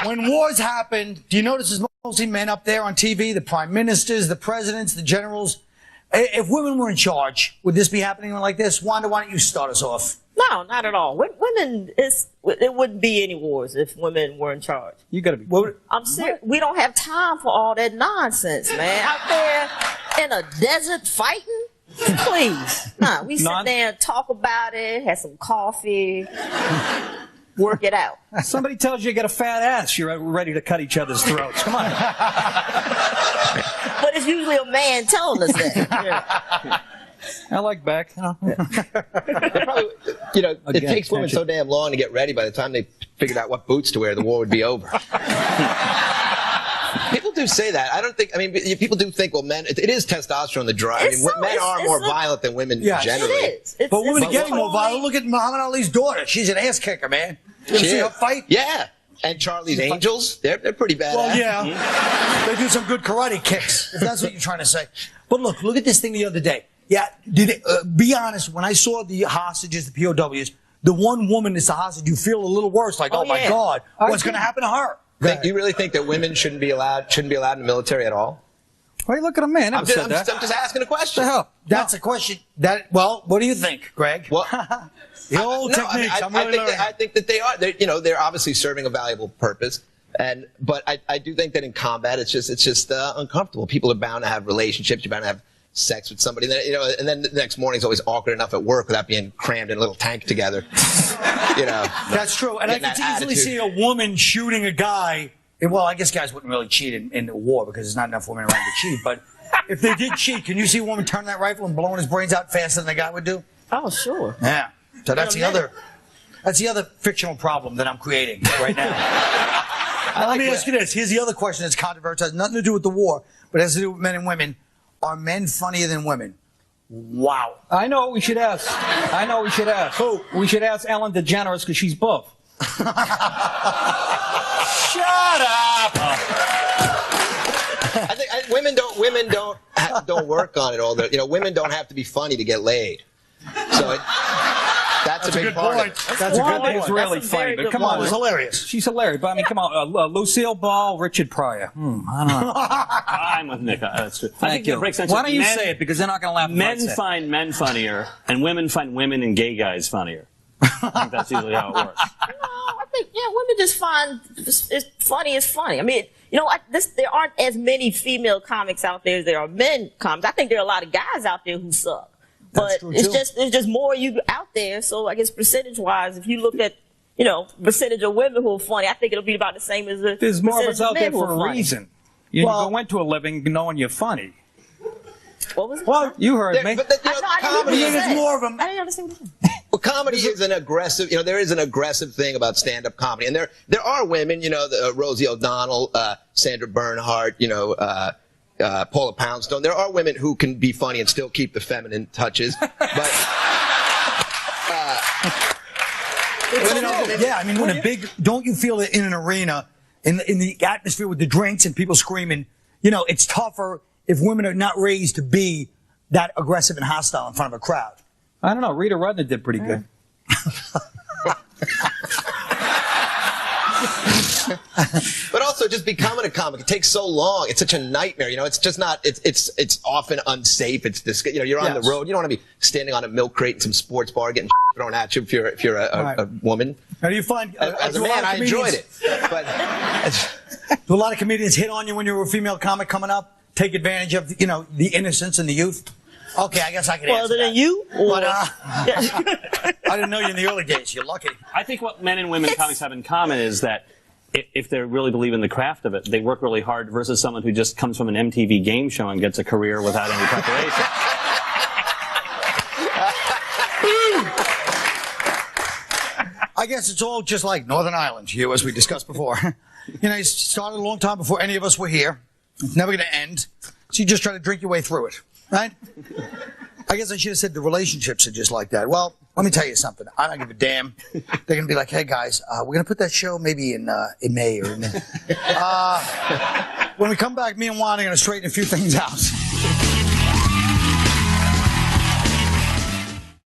When wars happen, do you notice there's mostly men up there on TV, the prime ministers, the presidents, the generals? If women were in charge, would this be happening like this? Wanda, why don't you start us off? No, not at all. Women, it wouldn't be any wars if women were in charge. You got to be. I'm serious. We don't have time for all that nonsense, man. Out there in a desert fighting? Please. Nah, we sit there and talk about it, have some coffee, work it out. Somebody tells you got a fat ass, you're ready to cut each other's throats. Come on. But it's usually a man telling us that. Yeah. I like Beck. Probably, it takes women so damn long to get ready. By the time they figured out what boots to wear, the war would be over. People do say that. I don't think. I mean, people do think. Well, men. It is testosterone that drives. I mean, men are more violent than women generally. It is. But women are getting more violent. Look at Muhammad Ali's daughter. She's an ass kicker, man. You ever see her fight? Yeah. And Charlie's Angels, they're pretty badass. Well, yeah. They do some good karate kicks, if that's what you're trying to say. But look at this thing the other day. Yeah, be honest, when I saw the hostages, the POWs, the one woman that's a hostage, you feel a little worse, like, oh my God, what's going to happen to her? Do you really think that women shouldn't be allowed in the military at all? Why are you looking at me? I'm just asking a question. That's a question. Well, what do you think, Greg? Well, the old techniques. I think that they are. They're obviously serving a valuable purpose. But I do think that in combat, it's just uncomfortable. People are bound to have relationships. You're bound to have sex with somebody, and then the next morning's always awkward enough at work without being crammed in a little tank together. That's true. And I can easily see a woman shooting a guy. Well, I guess guys wouldn't really cheat in the war because there's not enough women around to cheat. But if they did cheat, can you see a woman turning that rifle and blowing his brains out faster than the guy would do? Oh, sure. Yeah. So that's the other fictional problem that I'm creating right now. Let me ask you this. Here's the other question that's controversial. It has nothing to do with the war, but it has to do with men and women. Are men funnier than women? Wow. I know what we should ask. Who? We should ask Ellen DeGeneres because she's both. Shut up. I think women don't work on it all. Women don't have to be funny to get laid. So that's a big part of it. That's a good point. It's really funny, but come on, it was hilarious. She's hilarious, but I mean, come on, Lucille Ball, Richard Pryor. I don't know. I'm with Nick. That's true. Thank you. Why don't you say it? Because they're not going to laugh. Men find men funnier, and women find women and gay guys funnier. I think that's usually how it works. No, I think women just find funny is funny. I mean, there aren't as many female comics out there as there are men comics. I think there are a lot of guys out there who suck. But it's just more you out there. So I guess percentage-wise, if you look at, percentage of women who are funny, I think it'll be about the same as the There's more of us out there for for a reason. You go into a living knowing you're funny. What was it? Well, you heard me. Comedy is more of them. I didn't understand what you said. Well, comedy is an aggressive, there is an aggressive thing about stand-up comedy. And there are women, Rosie O'Donnell, Sandra Bernhardt, Paula Poundstone. There are women who can be funny and still keep the feminine touches, but don't you feel that in an arena, in the atmosphere with the drinks and people screaming, it's tougher if women are not raised to be that aggressive and hostile in front of a crowd? I don't know. Rita Rudner did pretty good. But also, just becoming a comic, it takes so long. It's such a nightmare. It's just not. It's often unsafe. It's you're on the road. You don't want to be standing on a milk crate in some sports bar getting thrown at you if you're a woman. How do you find? As a man, I enjoyed it. But do a lot of comedians hit on you when you were a female comic coming up? Take advantage of the innocence and the youth? Okay, I guess I can answer that. Other than you? But, I didn't know you in the early days. You're lucky. I think what men and women comics have in common is that if they really believe in the craft of it, they work really hard versus someone who just comes from an MTV game show and gets a career without any preparation. I guess it's all just like Northern Ireland, as we discussed before. It started a long time before any of us were here. It's never going to end. So you just try to drink your way through it, right? I guess I should have said the relationships are just like that. Well, let me tell you something. I don't give a damn. They're going to be like, hey, guys, we're going to put that show maybe in May or in when we come back, me and Juan are going to straighten a few things out.